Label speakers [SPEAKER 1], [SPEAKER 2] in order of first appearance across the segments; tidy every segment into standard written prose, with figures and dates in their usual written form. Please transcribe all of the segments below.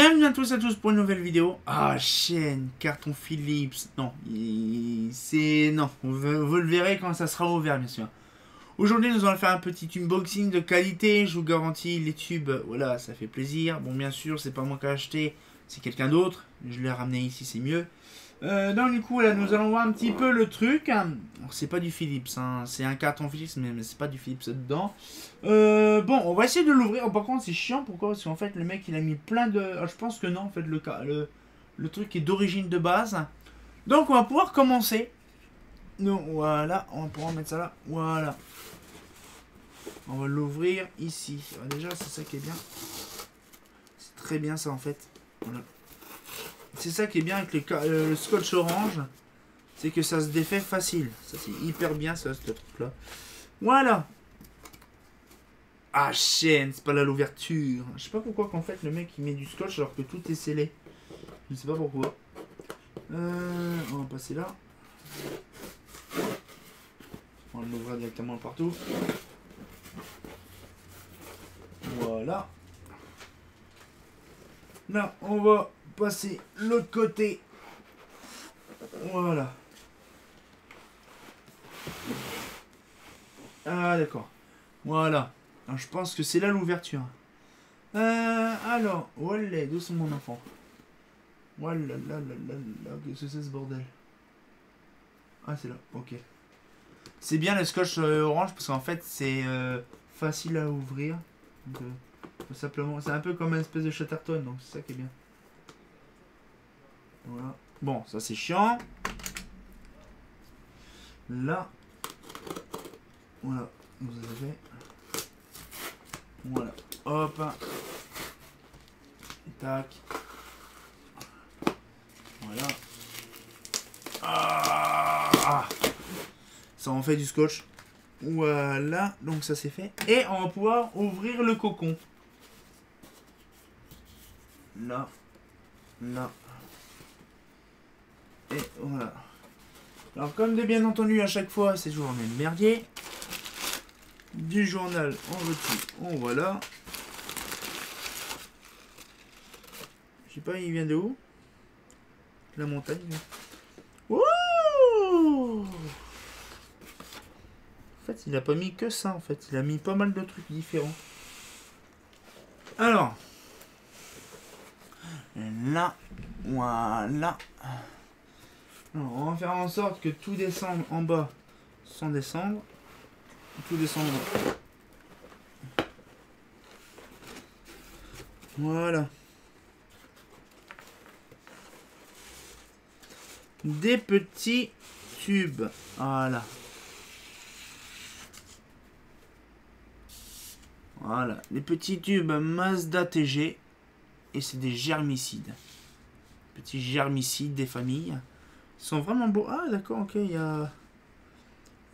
[SPEAKER 1] Bienvenue à tous pour une nouvelle vidéo. Ah, chaîne, carton Philips. Non, c'est... Non, vous le verrez quand ça sera ouvert, bien sûr. Aujourd'hui, nous allons faire un petit unboxing de qualité. Je vous garantis, les tubes, voilà, ça fait plaisir. Bon, bien sûr, c'est pas moi qui ai acheté, c'est quelqu'un d'autre. Je l'ai ramené ici, c'est mieux. Donc, du coup, là, nous allons voir un petit peu le truc. C'est pas du Philips, hein. C'est un carton Philips, mais c'est pas du Philips dedans. Bon, on va essayer de l'ouvrir. Oh, par contre, c'est chiant. Pourquoi? Parce qu'en fait, le mec, il a mis plein de... Ah, je pense que non, en fait, le truc est d'origine de base. Donc, on va pouvoir commencer. Donc, voilà, on va pouvoir mettre ça là. Voilà. On va l'ouvrir ici. Alors, déjà, c'est ça qui est bien. C'est très bien, ça, en fait. Voilà. C'est ça qui est bien avec le scotch orange. C'est que ça se défait facile. Ça, c'est hyper bien, ça, ce truc-là. Voilà. Ah, chaîne, c'est pas là l'ouverture. Je sais pas pourquoi qu'en fait le mec il met du scotch alors que tout est scellé. Je sais pas pourquoi. On va passer là. On va l'ouvrir directement partout. Voilà. Là, on va passer l'autre côté. Voilà. Ah, d'accord. Voilà. Alors, je pense que c'est là l'ouverture. Alors, voilà, d'où sont mon enfant? Voilà, qu'est-ce que c'est ce bordel? Ah, c'est là, ok. C'est bien le scotch orange parce qu'en fait, c'est facile à ouvrir. Donc, tout simplement, c'est un peu comme une espèce de Chatterton, donc c'est ça qui est bien. Voilà. Bon, ça c'est chiant. Là, voilà, vous avez. Voilà, hop. Tac. Voilà. Ah, ça en fait du scotch. Voilà, donc ça c'est fait. Et on va pouvoir ouvrir le cocon. Là. Là. Et voilà. Alors comme de bien entendu à chaque fois, c'est toujours le même merdier. Du journal, on veux-tu, on voilà. Je sais pas, il vient de où? La montagne. Wouh! En fait, il a pas mis que ça, en fait. Il a mis pas mal de trucs différents. Alors. Là. Voilà. Alors, on va faire en sorte que tout descende en bas sans descendre. Tout descendre. Voilà. Des petits tubes. Voilà. Voilà. Les petits tubes Mazda TG. Et c'est des germicides. Petits germicides des familles. Ils sont vraiment beaux. Ah d'accord, ok, il y a...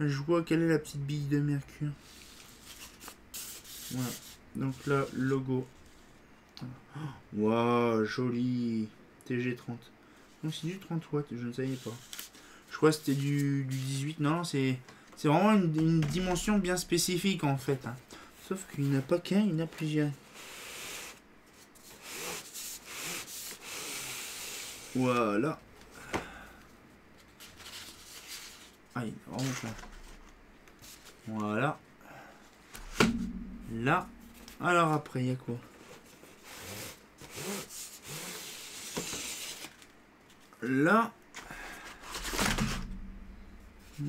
[SPEAKER 1] Je vois quelle est la petite bille de mercure. Voilà. Donc là, logo. Waouh, joli. TG30. Non, c'est du 30 watts, je ne savais pas. Je crois que c'était du 18. Non, c'est vraiment une dimension bien spécifique en fait. Hein. Sauf qu'il n'y en a pas qu'un, il y en a plusieurs. Voilà. Ah, il est vraiment plein. Voilà. Là. Alors après, il y a quoi? Là.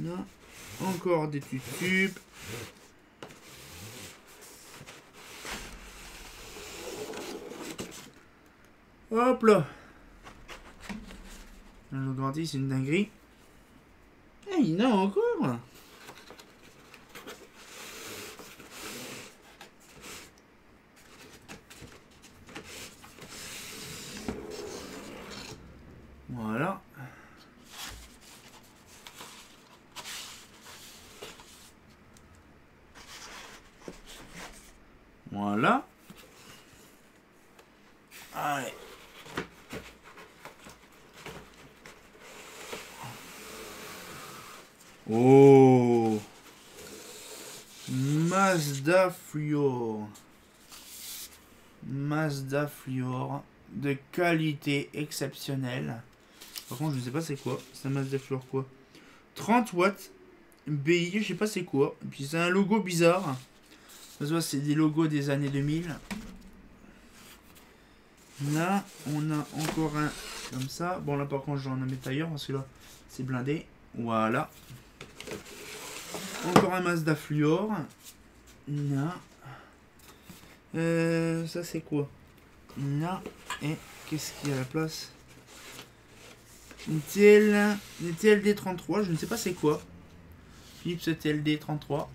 [SPEAKER 1] Là. Encore des tubes. Hop là. Je vous garantis, c'est une dinguerie. Eh, il y en a encore. Voilà. Voilà. Allez. Oh. Mazda Fluor. Mazda Fluor. de qualité exceptionnelle. Par contre, je ne sais pas c'est quoi. C'est un Mazda Fluor quoi. 30 watts. BI, je sais pas c'est quoi. Et puis c'est un logo bizarre. Ça se voit, c'est des logos des années 2000. Là, on a encore un comme ça. Bon, là, par contre, j'en mets ailleurs parce que là, c'est blindé. Voilà. Encore un Mazda Fluor. Là. Ça, c'est quoi? Là. Et qu'est-ce qu'il y a à la place? Une TLD 33. Je ne sais pas c'est quoi. Philips TLD 33.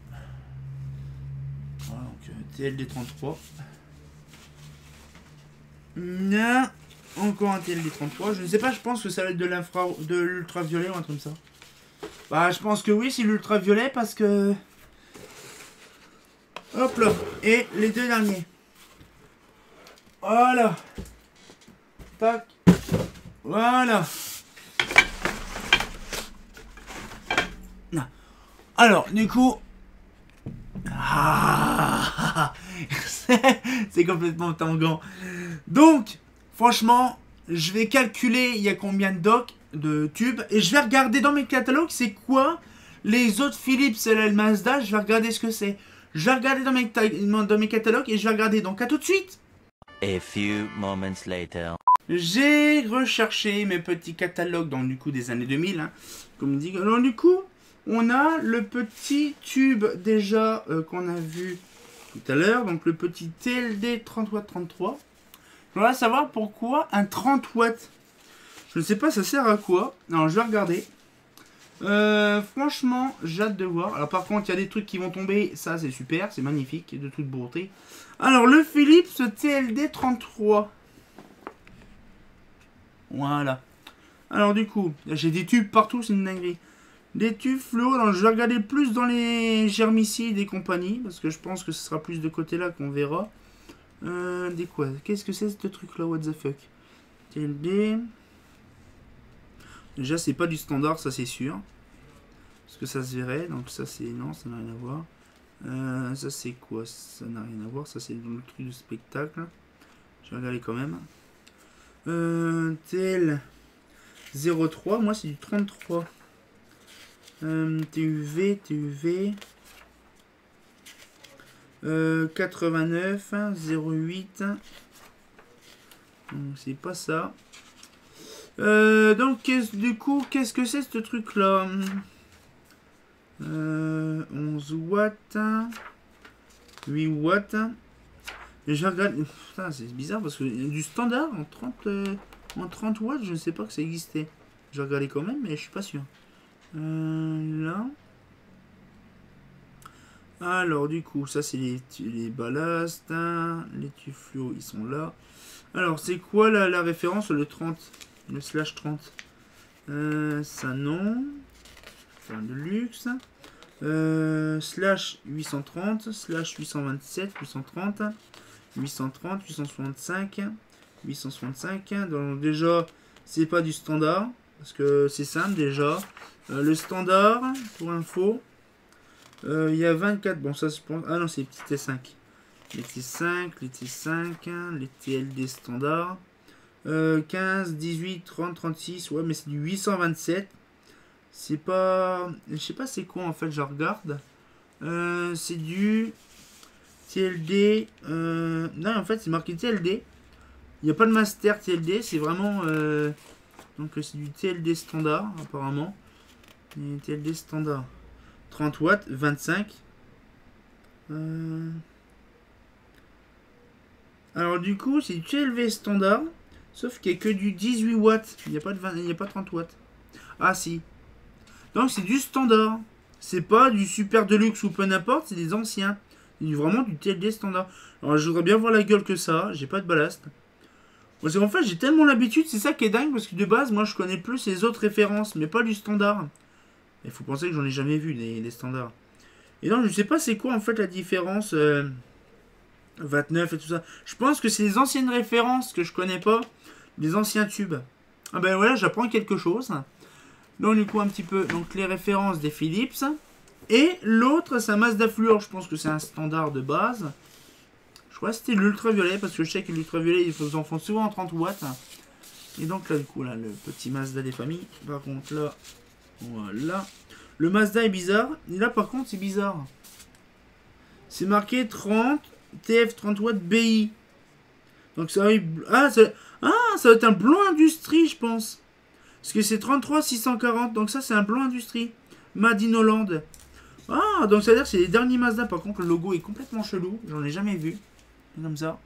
[SPEAKER 1] Voilà, donc TLD 33. Là. Encore un TLD 33. Je ne sais pas, je pense que ça va être de l'ultraviolet ou un truc comme ça. Bah, je pense que oui, c'est l'ultraviolet parce que... Hop là. Et les deux derniers. Voilà. Tac. Voilà. Alors, du coup... Ah, c'est complètement tangant. Donc, franchement, je vais calculer il y a combien de docks, de tubes, et je vais regarder dans mes catalogues c'est quoi les autres Philips et le Mazda. Je vais regarder ce que c'est. Je vais regarder dans mes catalogues et je vais regarder. Donc, à tout de suite.
[SPEAKER 2] A few moments later.
[SPEAKER 1] J'ai recherché mes petits catalogues dans du coup des années 2000, hein, comme dit. Alors du coup, on a le petit tube déjà qu'on a vu tout à l'heure, donc le petit TLD 30 watts 33. Je voudrais savoir pourquoi un 30 watts. Je ne sais pas ça sert à quoi. Alors je vais regarder. Franchement, j'ai hâte de voir. Alors par contre, il y a des trucs qui vont tomber. Ça, c'est super, c'est magnifique, de toute beauté. Alors le Philips TLD 33. Voilà. Alors du coup, j'ai des tubes partout, c'est une dinguerie. Des tubes fluo, alors je vais regarder plus dans les germicides et compagnie, parce que je pense que ce sera plus de côté là qu'on verra. Des quoi? Qu'est-ce que c'est ce truc là? What the fuck? TLD. Déjà c'est pas du standard, ça c'est sûr. Parce que ça se verrait, donc ça c'est... Non, ça n'a rien à voir. Ça c'est quoi? Ça n'a rien à voir, ça c'est le truc de spectacle. Je vais regarder quand même. TL 03, moi c'est du 33. TUV 89 08. C'est pas ça. Donc du coup, qu'est-ce que c'est ce truc là? 11 watts, 8 watts. Et je regarde. Putain, c'est bizarre parce que du standard en 30 watts, je ne sais pas que ça existait. Je vais regarder quand même, mais je suis pas sûr. Là. Alors, du coup, ça c'est les ballasts. Hein. Les tubes fluo, ils sont là. Alors, c'est quoi la référence? Le 30. Le slash 30. Ça non. Enfin, de luxe. Slash 830. Slash 827. 830. 830. 865. 865. Donc, déjà, c'est pas du standard. Parce que c'est simple déjà. Le standard, pour info. Il y a 24. Bon, ça se pense. Ah non, c'est les petits T5. Les T5, les T5, les TLD standard. 15, 18, 30, 36. Ouais, mais c'est du 827. C'est pas... Je sais pas c'est quoi en fait, je regarde. C'est du TLD. Non, en fait, c'est marqué TLD. Il n'y a pas de master TLD. C'est vraiment... Donc, c'est du TLD standard, apparemment. Et TLD standard. 30 watts, 25. Alors, du coup, c'est du TLV standard. Sauf qu'il n'y a que du 18 watts. Il n'y a pas de 20, il n'y a pas 30 watts. Ah, si. Donc, c'est du standard. C'est pas du super deluxe ou peu n'importe. C'est des anciens. C'est vraiment du TLD standard. Alors, je voudrais bien voir la gueule que ça. J'ai pas de ballast. Parce qu'en fait, j'ai tellement l'habitude. C'est ça qui est dingue. Parce que de base, moi, je connais plus les autres références. Mais pas du standard. Il faut penser que j'en ai jamais vu des standards. Et donc, je sais pas c'est quoi en fait la différence. 29 et tout ça. Je pense que c'est les anciennes références que je connais pas. Les anciens tubes. Ah ben voilà, j'apprends quelque chose. Donc du coup un petit peu donc les références des Philips. Et l'autre c'est un Mazda Fluor. Je pense que c'est un standard de base. Je crois que c'était l'ultraviolet, parce que je sais que l'ultraviolet, ils en font souvent en 30 watts. Et donc là, du coup, là, le petit Mazda des familles. Par contre, là, voilà. Le Mazda est bizarre. Et là, par contre, c'est bizarre. C'est marqué 30 TF 30 watts BI. Donc ça va être... ça va être un blanc industrie, je pense. Parce que c'est 33 640. Donc ça, c'est un blanc industrie. Made in Holland. Ah, donc ça veut dire que c'est les derniers Mazda. Par contre, le logo est complètement chelou. J'en ai jamais vu. Comme ça.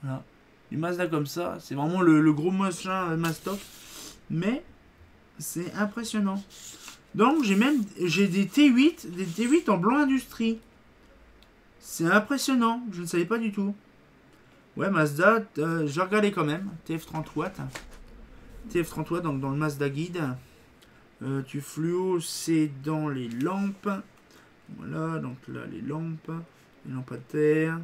[SPEAKER 1] Voilà. Les Mazda comme ça. C'est vraiment le gros machin Mastoc. Mais c'est impressionnant. Donc j'ai des T8 en blanc industrie. C'est impressionnant. Je ne savais pas du tout. Ouais, Mazda, j'ai regardé quand même. TF 30 watts. TF 30 watts, donc dans le Mazda Guide. Tu fluo, c'est dans les lampes. Voilà, donc là, les lampadaires.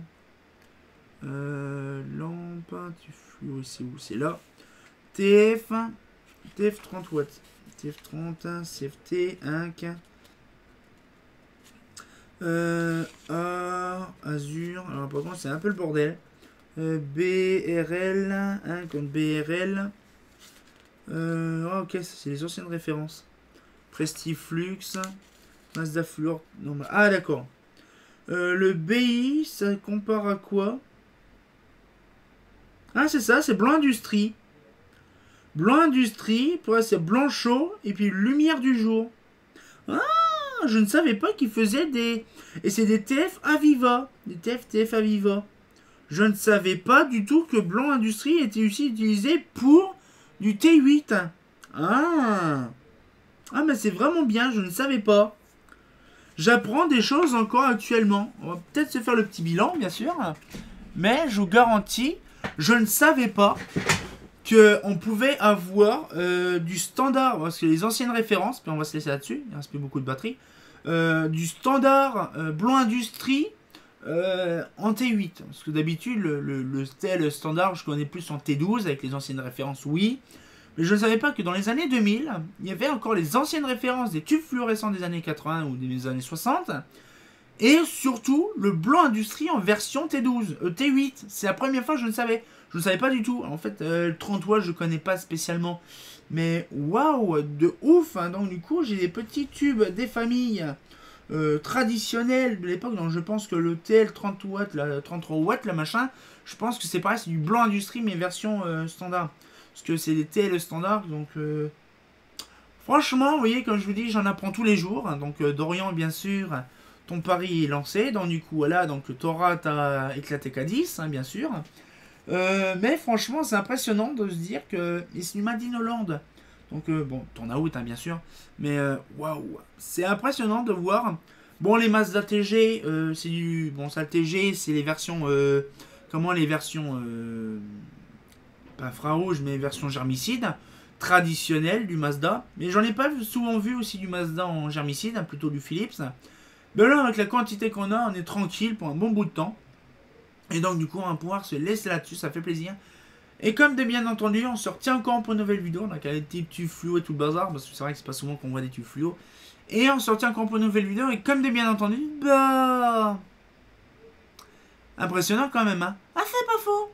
[SPEAKER 1] Lampe, tu fluo, c'est où? C'est là. TF 30 watts. TF 30, CFT, Inc. Azur. Alors, par contre, c'est un peu le bordel. BRL, hein, comme BRL. Ok, c'est les anciennes références. Prestiflux, Mazda Fluor. Non, ah, d'accord. Le BI, ça compare à quoi? Ah, c'est ça, c'est blanc industrie. Blanc industrie, pour c'est blanc chaud, et puis lumière du jour. Ah, je ne savais pas qu'ils faisaient des... Et c'est des TF Aviva. Des TF Aviva. Je ne savais pas du tout que blanc industrie était aussi utilisé pour du T8. Ah, mais c'est vraiment bien, je ne savais pas. J'apprends des choses encore actuellement. On va peut-être se faire le petit bilan, bien sûr. Mais je vous garantis, je ne savais pas qu'on pouvait avoir du standard. Parce que les anciennes références, puis on va se laisser là-dessus, il ne reste plus beaucoup de batterie. Du standard blanc industrie en T8. Parce que d'habitude, le tel standard, je connais plus en T12 avec les anciennes références, oui. Mais je ne savais pas que dans les années 2000, il y avait encore les anciennes références des tubes fluorescents des années 80 ou des années 60. Et surtout, le blanc industrie en version T12, T8. C'est la première fois que je ne savais. Je ne savais pas du tout. En fait, le 30 watts, je ne connais pas spécialement. Mais waouh, de ouf. Hein. Donc du coup, j'ai des petits tubes des familles traditionnelles de l'époque. Donc je pense que le TL 30 watts, la 33 watts, la machin, je pense que c'est pareil, c'est du blanc industrie, mais version standard. Parce que c'est des TL standard. Donc franchement, vous voyez, comme je vous dis, j'en apprends tous les jours. Donc Dorian, bien sûr, ton pari est lancé. Donc du coup, voilà, donc t'auras ta éclaté K10, hein, bien sûr. Mais franchement, c'est impressionnant de se dire que c'est du Made in Holland. Donc, bon, tourne out, hein, bien sûr. Mais, waouh, c'est impressionnant de voir. Bon, les Mazda TG, c'est du. Bon, ça, le TG, c'est les versions. Comment les versions. Pas infrarouge, mais version germicide. Traditionnelle du Mazda. Mais j'en ai pas souvent vu aussi du Mazda en germicide, hein, plutôt du Philips. Mais là, avec la quantité qu'on a, on est tranquille pour un bon bout de temps. Et donc, du coup, on va pouvoir se laisser là-dessus, ça fait plaisir. Et comme de bien entendu, on se retient encore pour une nouvelle vidéo. Donc, avec des tubes fluo et tout le bazar, parce que c'est vrai que c'est pas souvent qu'on voit des tubes fluo. Et on se retient encore pour une nouvelle vidéo. Et comme de bien entendu, bah. Impressionnant quand même, hein. Ah, c'est pas faux!